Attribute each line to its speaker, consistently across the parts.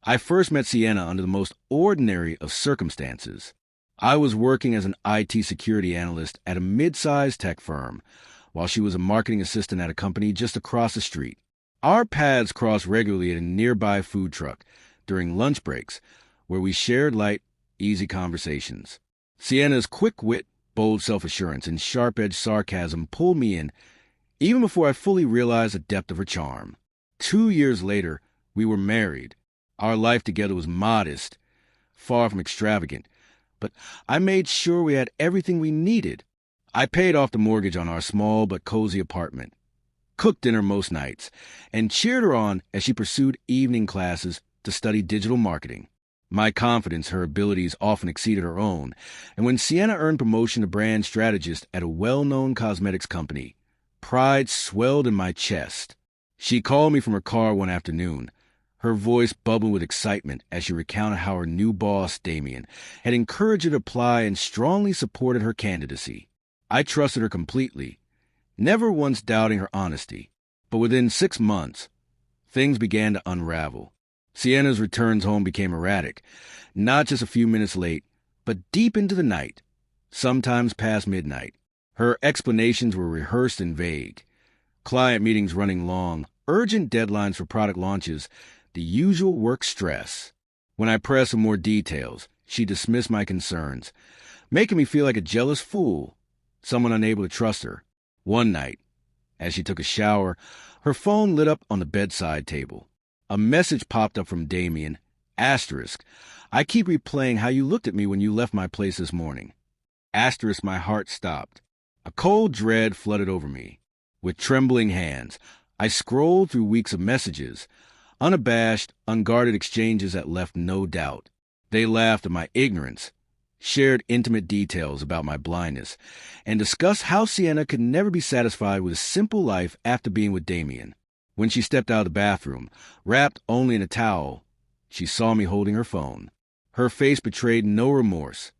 Speaker 1: I first met Sienna under the most ordinary of circumstances. I was working as an IT security analyst at a mid-sized tech firm, while she was a marketing assistant at a company just across the street. Our paths crossed regularly at a nearby food truck during lunch breaks, where we shared light, easy conversations. Sienna's quick wit, bold self-assurance, and sharp-edged sarcasm pulled me in, even before I fully realized the depth of her charm. 2 years later, we were married. Our life together was modest, far from extravagant, but I made sure we had everything we needed. I paid off the mortgage on our small but cozy apartment, cooked dinner most nights, and cheered her on as she pursued evening classes to study digital marketing. My confidence in her abilities often exceeded her own, and when Sienna earned promotion to brand strategist at a well-known cosmetics company, pride swelled in my chest. She called me from her car one afternoon, her voice bubbling with excitement as she recounted how her new boss, Damien, had encouraged her to apply and strongly supported her candidacy. I trusted her completely, never once doubting her honesty. But within 6 months, things began to unravel. Sienna's returns home became erratic, not just a few minutes late, but deep into the night, sometimes past midnight. Her explanations were rehearsed and vague. Client meetings running long, urgent deadlines for product launches, the usual work stress. When I pressed for more details, she dismissed my concerns, making me feel like a jealous fool, someone unable to trust her. One night, as she took a shower, her phone lit up on the bedside table. A message popped up from Damien, asterisk, I keep replaying how you looked at me when you left my place this morning. Asterisk, my heart stopped. A cold dread flooded over me. With trembling hands, I scrolled through weeks of messages, unabashed, unguarded exchanges that left no doubt. They laughed at my ignorance, shared intimate details about my blindness, and discussed how Sienna could never be satisfied with a simple life after being with Damien. When she stepped out of the bathroom, wrapped only in a towel, she saw me holding her phone. Her face betrayed no remorse,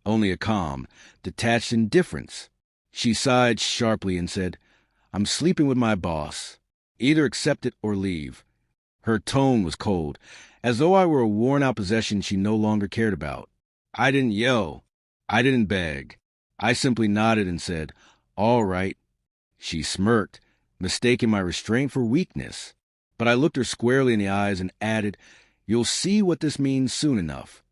Speaker 1: only a calm, detached indifference. She sighed sharply and said, I'm sleeping with my boss. Either accept it or leave. Her tone was cold, as though I were a worn-out possession she no longer cared about. I didn't yell. I didn't beg. I simply nodded and said, all right. She smirked, mistaking my restraint for weakness. But I looked her squarely in the eyes and added, you'll see what this means soon enough.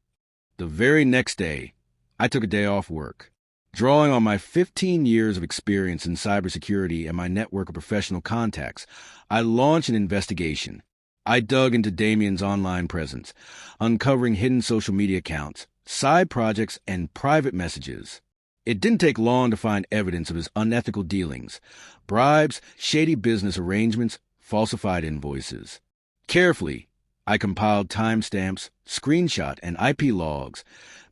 Speaker 1: The very next day, I took a day off work. Drawing on my 15 years of experience in cybersecurity and my network of professional contacts, I launched an investigation. I dug into Damien's online presence, uncovering hidden social media accounts, side projects, and private messages. It didn't take long to find evidence of his unethical dealings, bribes, shady business arrangements, falsified invoices. Carefully, I compiled timestamps, screenshot, and IP logs,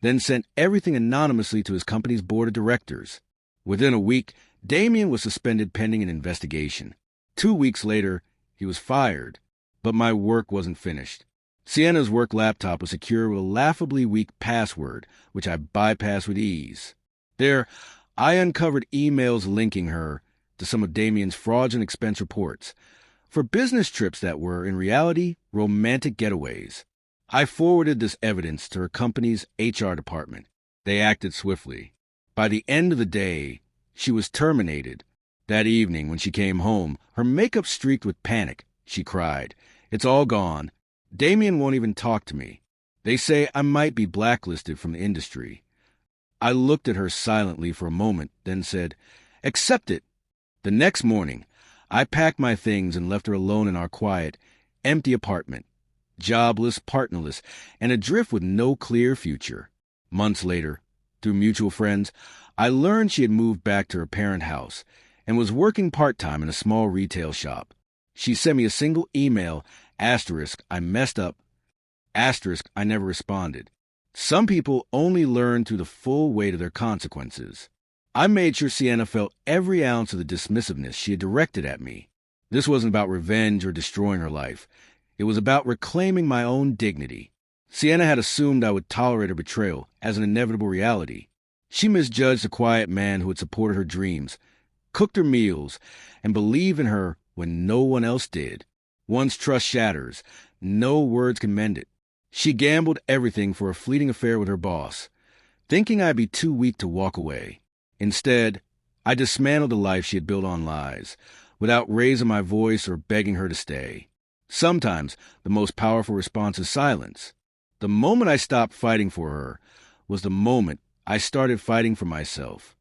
Speaker 1: then sent everything anonymously to his company's board of directors. Within a week, Damien was suspended pending an investigation. 2 weeks later, he was fired, but my work wasn't finished. Sienna's work laptop was secure with a laughably weak password, which I bypassed with ease. There, I uncovered emails linking her to some of Damien's fraudulent expense reports for business trips that were, in reality, romantic getaways. I forwarded this evidence to her company's HR department. They acted swiftly. By the end of the day, she was terminated. That evening, when she came home, her makeup streaked with panic. She cried, "It's all gone. Damien won't even talk to me. They say I might be blacklisted from the industry." I looked at her silently for a moment, then said, "Accept it." The next morning, I packed my things and left her alone in our quiet, empty apartment, jobless, partnerless, and adrift with no clear future. Months later, through mutual friends, I learned she had moved back to her parent house and was working part-time in a small retail shop. She sent me a single email, asterisk, I messed up, asterisk, I never responded. Some people only learn through the full weight of their consequences. I made sure Sienna felt every ounce of the dismissiveness she had directed at me. This wasn't about revenge or destroying her life. It was about reclaiming my own dignity. Sienna had assumed I would tolerate her betrayal as an inevitable reality. She misjudged the quiet man who had supported her dreams, cooked her meals, and believed in her when no one else did. Once trust shatters, No words can mend it. She gambled everything for a fleeting affair with her boss, thinking I'd be too weak to walk away. Instead, I dismantled the life she had built on lies, without raising my voice or begging her to stay. Sometimes the most powerful response is silence. The moment I stopped fighting for her was the moment I started fighting for myself.